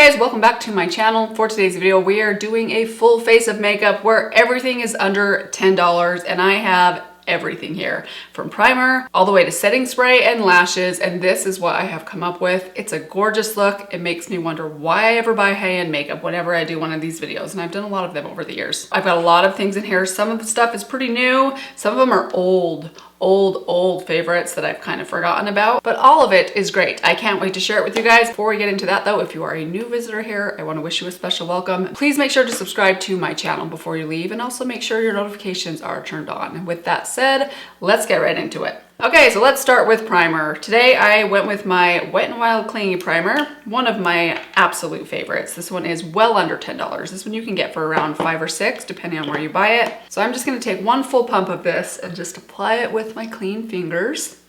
guys, welcome back to my channel. For today's video, we are doing a full face of makeup where everything is under $10 and I have everything here from primer all the way to setting spray and lashes, and this is what I have come up with. It's a gorgeous look. It makes me wonder why I ever buy high-end makeup whenever I do one of these videos, and I've done a lot of them over the years. I've got a lot of things in here. Some of the stuff is pretty new, some of them are old favorites that I've kind of forgotten about, but all of it is great. I can't wait to share it with you guys. Before we get into that though, if you are a new visitor here, I want to wish you a special welcome. Please make sure to subscribe to my channel before you leave, and also make sure your notifications are turned on. With that said, let's get right into it. Okay, so let's start with primer. Today I went with my Wet n Wild Clingy Primer, one of my absolute favorites. This one is well under $10. This one you can get for around $5 or $6 depending on where you buy it. So I'm just gonna take one full pump of this and just apply it with my clean fingers.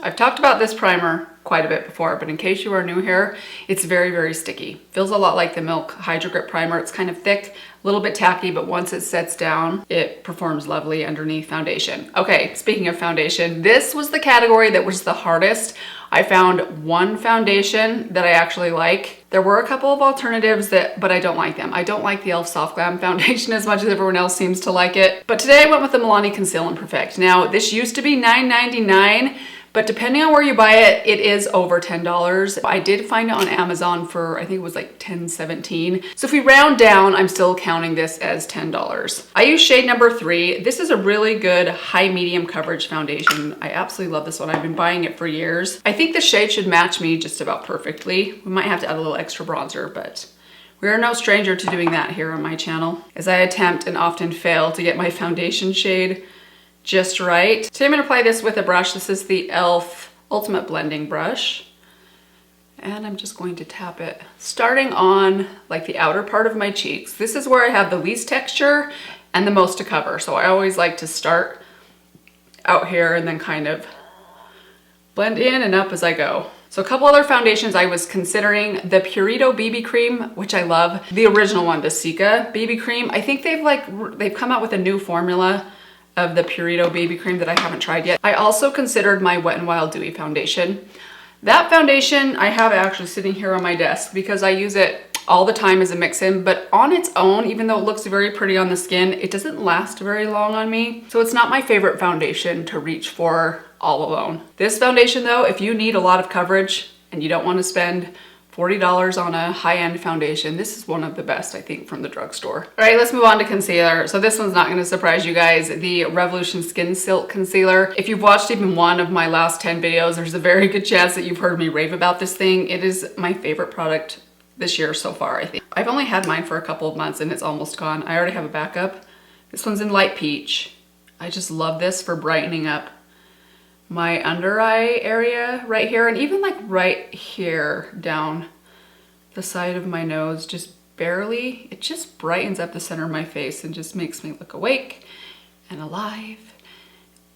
I've talked about this primer quite a bit before, but in case you are new here, it's very, very sticky. Feels a lot like the Milk Hydro Grip Primer. It's kind of thick, a little bit tacky, but once it sets down, it performs lovely underneath foundation. Okay, speaking of foundation, this was the category that was the hardest. I found one foundation that I actually like. There were a couple of alternatives but I don't like them. I don't like the e.l.f. Soft Glam foundation as much as everyone else seems to like it. But today I went with the Milani Conceal and Perfect. Now, this used to be $9.99. But depending on where you buy it, it is over $10. I did find it on Amazon for, I think it was like $10.17. So if we round down, I'm still counting this as $10. I use shade number 3. This is a really good high medium coverage foundation. I absolutely love this one. I've been buying it for years. I think the shade should match me just about perfectly. We might have to add a little extra bronzer, but we are no stranger to doing that here on my channel, as I attempt and often fail to get my foundation shade just right. Today I'm gonna apply this with a brush. This is the e.l.f. Ultimate Blending Brush. And I'm just going to tap it, starting on like the outer part of my cheeks. This is where I have the least texture and the most to cover. So I always like to start out here and then kind of blend in and up as I go. So a couple other foundations I was considering: the Purito BB Cream, which I love. The original one, the Cica BB Cream. I think they've come out with a new formula of the Purito BB Cream that I haven't tried yet. I also considered my Wet n Wild Dewy Foundation. That foundation I have actually sitting here on my desk because I use it all the time as a mix-in, but on its own, even though it looks very pretty on the skin, it doesn't last very long on me. So it's not my favorite foundation to reach for all alone. This foundation though, if you need a lot of coverage and you don't want to spend $40 on a high-end foundation, this is one of the best, I think, from the drugstore. All right, let's move on to concealer. So this one's not gonna surprise you guys, the Revolution Skin Silk Concealer. If you've watched even one of my last 10 videos, there's a very good chance that you've heard me rave about this thing. It is my favorite product this year so far, I think. I've only had mine for a couple of months and it's almost gone. I already have a backup. This one's in light peach. I just love this for brightening up my under eye area right here, and even like right here down the side of my nose, just barely. It just brightens up the center of my face and just makes me look awake and alive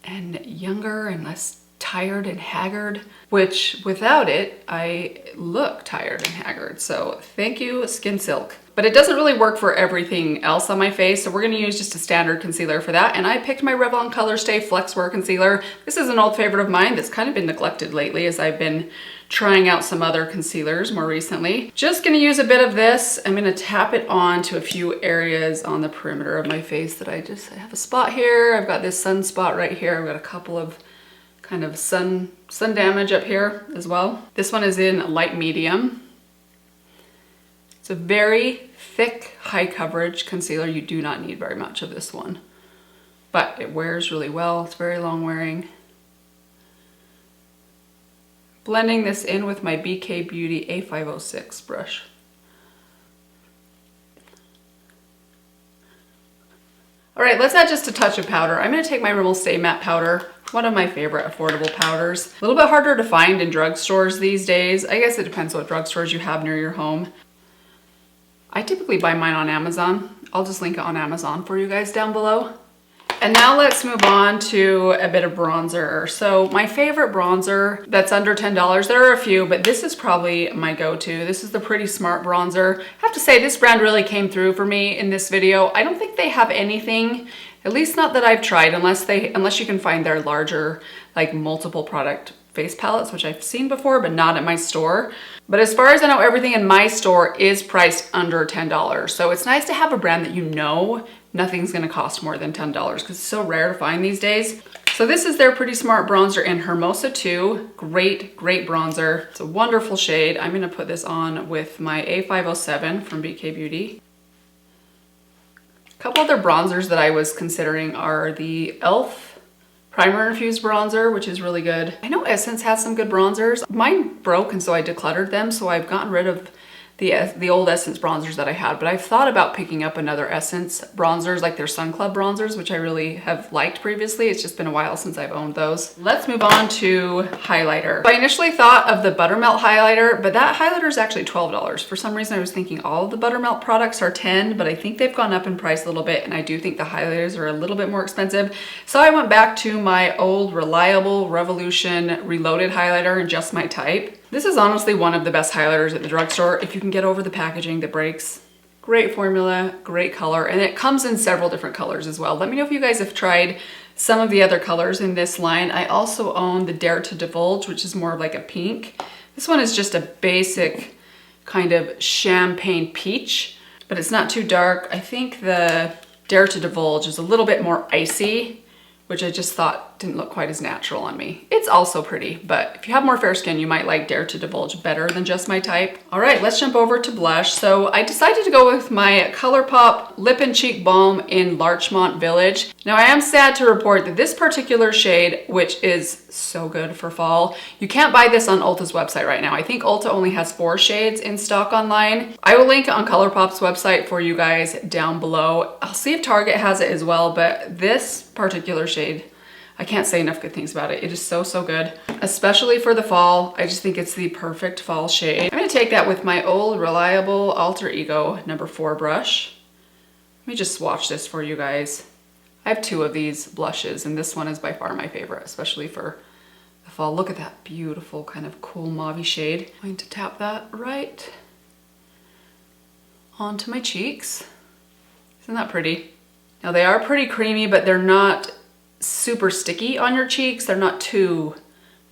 and younger and less tired and haggard, which without it, I look tired and haggard. So thank you, Skin Silk. But it doesn't really work for everything else on my face, so we're gonna use just a standard concealer for that. And I picked my Revlon Colorstay Flex Wear Concealer. This is an old favorite of mine that's kind of been neglected lately as I've been trying out some other concealers more recently. Just gonna use a bit of this. I'm gonna tap it on to a few areas on the perimeter of my face that I have a spot here. I've got this sun spot right here. I've got a couple of kind of sun damage up here as well. This one is in light medium. It's a very thick, high coverage concealer. You do not need very much of this one, but it wears really well. It's very long wearing. Blending this in with my BK Beauty A506 brush. All right, let's add just a touch of powder. I'm gonna take my Rimmel Stay Matte Powder, one of my favorite affordable powders. A little bit harder to find in drugstores these days. I guess it depends what drugstores you have near your home. I typically buy mine on Amazon. I'll just link it on Amazon for you guys down below. And now let's move on to a bit of bronzer. So my favorite bronzer that's under $10, there are a few, but this is probably my go-to. This is the Pretty Smart bronzer. I have to say this brand really came through for me in this video. I don't think they have anything, at least not that I've tried, unless you can find their larger, like multiple product face palettes, which I've seen before, but not at my store. But as far as I know, everything in my store is priced under $10. So it's nice to have a brand that you know nothing's gonna cost more than $10 because it's so rare to find these days. So this is their Pretty Smart bronzer in Hermosa 2. Great, great bronzer. It's a wonderful shade. I'm gonna put this on with my A507 from BK Beauty. A couple other bronzers that I was considering are the e.l.f. Primer Infused Bronzer, which is really good. I know Essence has some good bronzers. Mine broke and so I decluttered them, so I've gotten rid of the old Essence bronzers that I had, but I've thought about picking up another Essence bronzers, like their Sun Club bronzers, which I really have liked previously. It's just been a while since I've owned those. Let's move on to highlighter. I initially thought of the Buttermelt highlighter, but that highlighter is actually $12. For some reason I was thinking all of the Buttermelt products are $10, but I think they've gone up in price a little bit, and I do think the highlighters are a little bit more expensive. So I went back to my old Reliable Revolution Reloaded highlighter in Just My Type. This is honestly one of the best highlighters at the drugstore if you can get over the packaging that breaks. Great formula, great color, and it comes in several different colors as well. Let me know if you guys have tried some of the other colors in this line. I also own the Dare to Divulge, which is more of like a pink. This one is just a basic kind of champagne peach, but it's not too dark. I think the Dare to Divulge is a little bit more icy, which I just thought didn't look quite as natural on me. It's also pretty, but if you have more fair skin, you might like Dare to Divulge better than Just My Type. All right, let's jump over to blush. So I decided to go with my ColourPop Lip and Cheek Balm in Larchmont Village. Now I am sad to report that this particular shade, which is so good for fall, you can't buy this on Ulta's website right now. I think Ulta only has 4 shades in stock online. I will link on ColourPop's website for you guys down below. I'll see if Target has it as well, but this particular shade, I can't say enough good things about it. It is so, so good, especially for the fall. I just think it's the perfect fall shade. I'm gonna take that with my old Reliable Alter Ego number 4 brush. Let me just swatch this for you guys. I have 2 of these blushes, and this one is by far my favorite, especially for the fall. Look at that beautiful kind of cool mauve shade. I'm going to tap that right onto my cheeks. Isn't that pretty? Now they are pretty creamy, but they're not super sticky on your cheeks. They're not too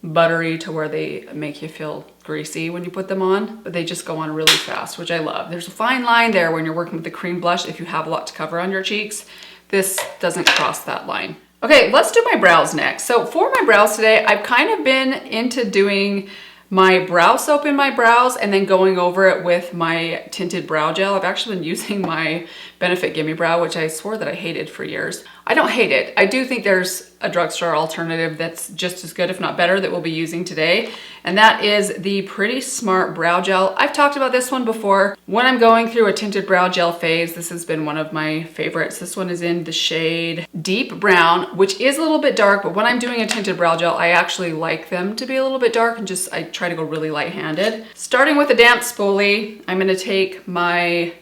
buttery to where they make you feel greasy when you put them on, but they just go on really fast, which I love. There's a fine line there when you're working with the cream blush if you have a lot to cover on your cheeks. This doesn't cross that line. Okay, let's do my brows next. So for my brows today, I've kind of been into doing my brow soap in my brows and then going over it with my tinted brow gel. I've actually been using my Benefit Gimme Brow, which I swore that I hated for years. I don't hate it. I do think there's a drugstore alternative that's just as good, if not better, that we'll be using today. And that is the Pretty Smart Brow Gel. I've talked about this one before. When I'm going through a tinted brow gel phase, this has been one of my favorites. This one is in the shade Deep Brown, which is a little bit dark, but when I'm doing a tinted brow gel, I actually like them to be a little bit dark and I try to go really light-handed. Starting with a damp spoolie, I'm gonna take my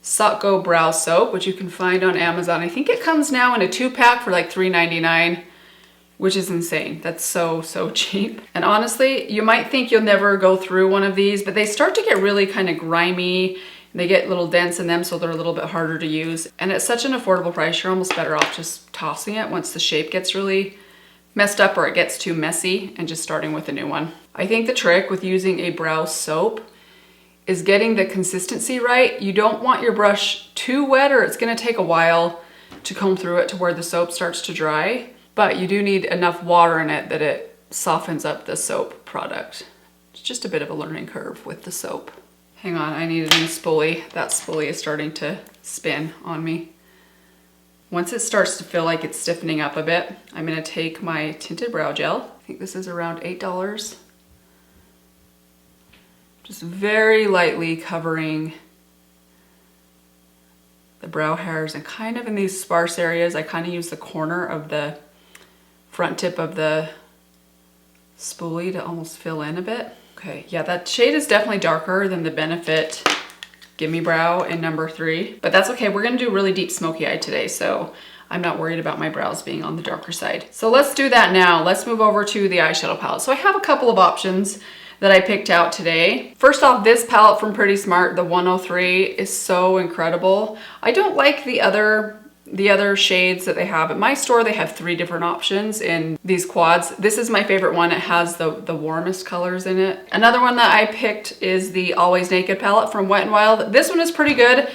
Sotco Brow Soap, which you can find on Amazon. I think it comes now in a 2-pack for like $3.99, which is insane. That's so, so cheap. And honestly, you might think you'll never go through one of these, but they start to get really kind of grimy. They get little dents in them, so they're a little bit harder to use. And at such an affordable price, you're almost better off just tossing it once the shape gets really messed up or it gets too messy and just starting with a new one. I think the trick with using a brow soap is getting the consistency right. You don't want your brush too wet or it's gonna take a while to comb through it to where the soap starts to dry, but you do need enough water in it that it softens up the soap product. It's just a bit of a learning curve with the soap. Hang on, I need a new spoolie. That spoolie is starting to spin on me. Once it starts to feel like it's stiffening up a bit, I'm gonna take my tinted brow gel. I think this is around $8. Just very lightly covering the brow hairs and kind of in these sparse areas. I kind of use the corner of the front tip of the spoolie to almost fill in a bit. Okay, yeah, that shade is definitely darker than the Benefit Gimme Brow in number 3, but that's okay. We're gonna do really deep smoky eye today, so I'm not worried about my brows being on the darker side. So let's do that now. Let's move over to the eyeshadow palette. So I have a couple of options that I picked out today. First off, this palette from Pretty Smart, the 103, is so incredible. I don't like the other the other shades that they have at my store, they have 3 different options in these quads. This is my favorite one. It has the warmest colors in it. Another one that I picked is the Always Naked palette from Wet n Wild. This one is pretty good,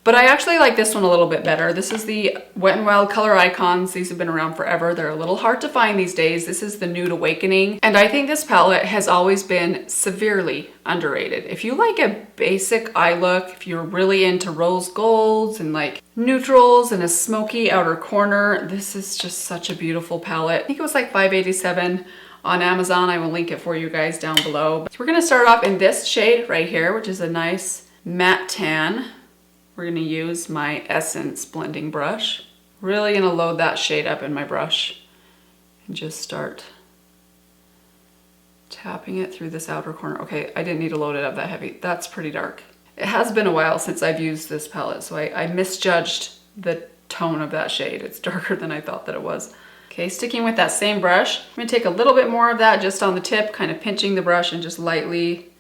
but I actually like this one a little bit better. This is the Wet n Wild Color Icons. These have been around forever. They're a little hard to find these days. This is the Nude Awakening. And I think this palette has always been severely underrated. If you like a basic eye look, if you're really into rose golds and like neutrals and a smoky outer corner, this is just such a beautiful palette. I think it was like $5.87 on Amazon. I will link it for you guys down below. So we're gonna start off in this shade right here, which is a nice matte tan. We're gonna use my Essence blending brush. Really gonna load that shade up in my brush and just start tapping it through this outer corner. Okay, I didn't need to load it up that heavy. That's pretty dark. It has been a while since I've used this palette, so I misjudged the tone of that shade. It's darker than I thought that it was. Okay, sticking with that same brush, I'm gonna take a little bit more of that just on the tip, kind of pinching the brush and just lightly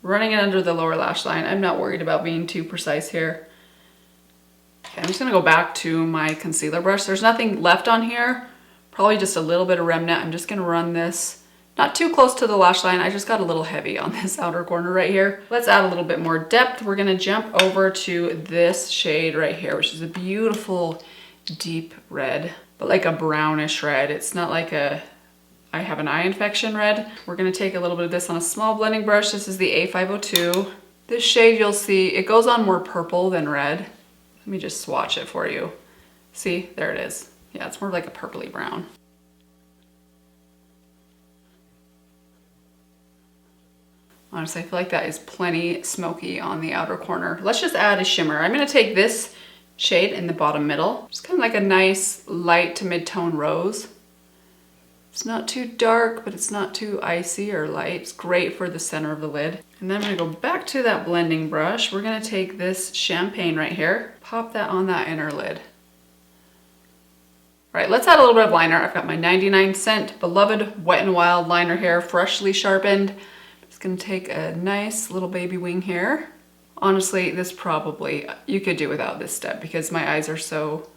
running it under the lower lash line. I'm not worried about being too precise here. Okay, I'm just gonna go back to my concealer brush. There's nothing left on here, probably just a little bit of remnant. I'm just gonna run this not too close to the lash line. I just got a little heavy on this outer corner right here. Let's add a little bit more depth. We're gonna jump over to this shade right here, which is a beautiful deep red, but like a brownish red. It's not like I have an eye infection red. We're gonna take a little bit of this on a small blending brush. This is the A502. This shade, you'll see, it goes on more purple than red. Let me just swatch it for you. See, there it is. Yeah, it's more like a purpley brown. Honestly, I feel like that is plenty smoky on the outer corner. Let's just add a shimmer. I'm gonna take this shade in the bottom middle. Just kind of like a nice light to mid-tone rose. It's not too dark, but it's not too icy or light. It's great for the center of the lid. And then I'm gonna go back to that blending brush. We're gonna take this champagne right here, pop that on that inner lid. All right, let's add a little bit of liner. I've got my 99-cent beloved Wet n Wild liner here, freshly sharpened. I'm just gonna take a nice little baby wing here. Honestly, this probably, you could do without this step because my eyes are so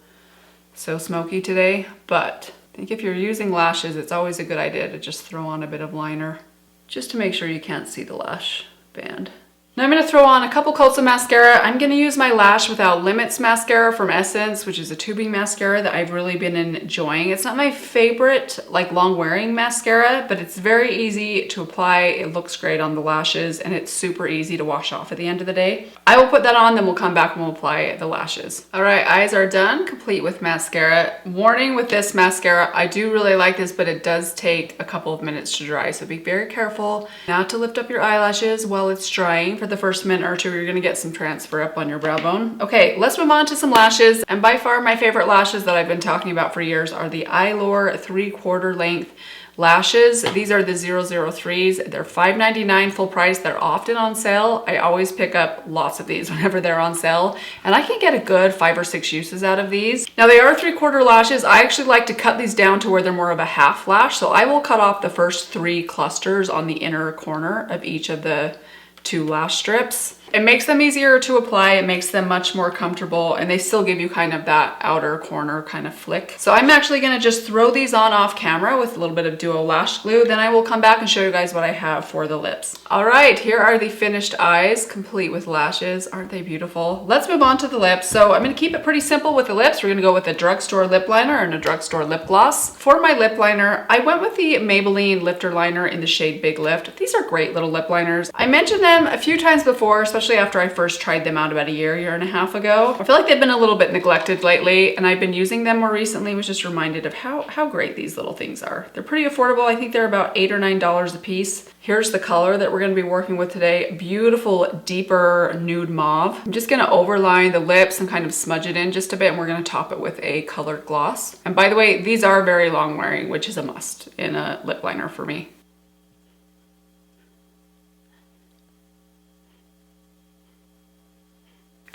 smoky today, but I think if you're using lashes, it's always a good idea to just throw on a bit of liner just to make sure you can't see the lash band. Now I'm gonna throw on a couple coats of mascara. I'm gonna use my Lash Without Limits mascara from Essence, which is a tubing mascara that I've really been enjoying. It's not my favorite, like, long wearing mascara, but it's very easy to apply. It looks great on the lashes and it's super easy to wash off at the end of the day. I will put that on, then we'll come back and we'll apply the lashes. All right, eyes are done, complete with mascara. Warning with this mascara, I do really like this, but it does take a couple of minutes to dry, so be very careful not to lift up your eyelashes while it's drying. For the first minute or two, you're gonna get some transfer up on your brow bone. Okay, let's move on to some lashes. And by far my favorite lashes that I've been talking about for years are the Eyelure 3/4 length lashes. These are the 003s. They're $5.99 full price. They're often on sale. I always pick up lots of these whenever they're on sale, and I can get a good 5 or 6 uses out of these. Now they are 3/4 lashes. I actually like to cut these down to where they're more of a half lash. So I will cut off the first 3 clusters on the inner corner of each of the 2 lash strips. It makes them easier to apply, it makes them much more comfortable, and they still give you kind of that outer corner kind of flick. So I'm actually gonna just throw these on off camera with a little bit of duo lash glue, then I will come back and show you guys what I have for the lips. All right, here are the finished eyes, complete with lashes. Aren't they beautiful? Let's move on to the lips. So I'm gonna keep it pretty simple with the lips. We're gonna go with a drugstore lip liner and a drugstore lip gloss. For my lip liner, I went with the Maybelline Lifter Liner in the shade Big Lift. These are great little lip liners. I mentioned them a few times before, especially after I first tried them out about a year and a half ago. I feel like they've been a little bit neglected lately, and I've been using them more recently. Was just reminded of how great these little things are. They're pretty affordable. I think they're about $8 or $9 a piece. Here's the color that we're gonna be working with today. Beautiful, deeper nude mauve. I'm just gonna overline the lips and kind of smudge it in just a bit, and we're gonna top it with a colored gloss. And by the way, these are very long wearing, which is a must in a lip liner for me.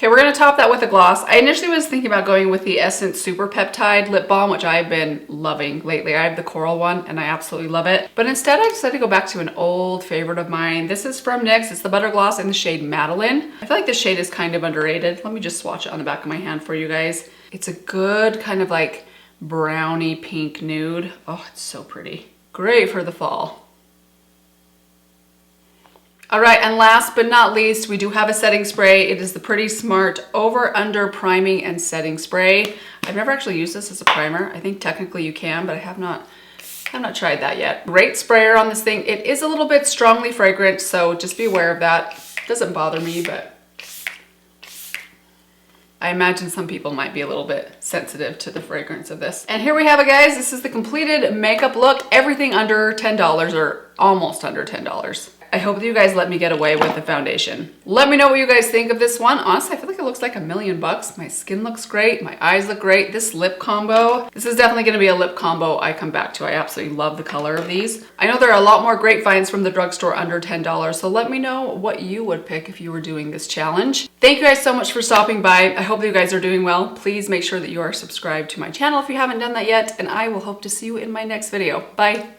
Okay, we're gonna top that with a gloss. I initially was thinking about going with the Essence Super Peptide Lip Balm, which I've been loving lately. I have the coral one and I absolutely love it. But instead I decided to go back to an old favorite of mine. This is from NYX. It's the Butter Gloss in the shade Madeline. I feel like this shade is kind of underrated. Let me just swatch it on the back of my hand for you guys. It's a good kind of like brownie pink nude. Oh, it's so pretty. Great for the fall. All right, and last but not least, we do have a setting spray. It is the Pretty Smart Over Under Priming and Setting Spray. I've never actually used this as a primer. I think technically you can, but I have not tried that yet. Great sprayer on this thing. It is a little bit strongly fragrant, so just be aware of that. It doesn't bother me, but I imagine some people might be a little bit sensitive to the fragrance of this. And here we have it, guys. This is the completed makeup look. Everything under $10 or almost under $10. I hope that you guys let me get away with the foundation. Let me know what you guys think of this one. Honestly, I feel like it looks like $1,000,000. My skin looks great. My eyes look great. This lip combo, this is definitely gonna be a lip combo I come back to. I absolutely love the color of these. I know there are a lot more great finds from the drugstore under $10, so let me know what you would pick if you were doing this challenge. Thank you guys so much for stopping by. I hope that you guys are doing well. Please make sure that you are subscribed to my channel if you haven't done that yet, and I will hope to see you in my next video. Bye.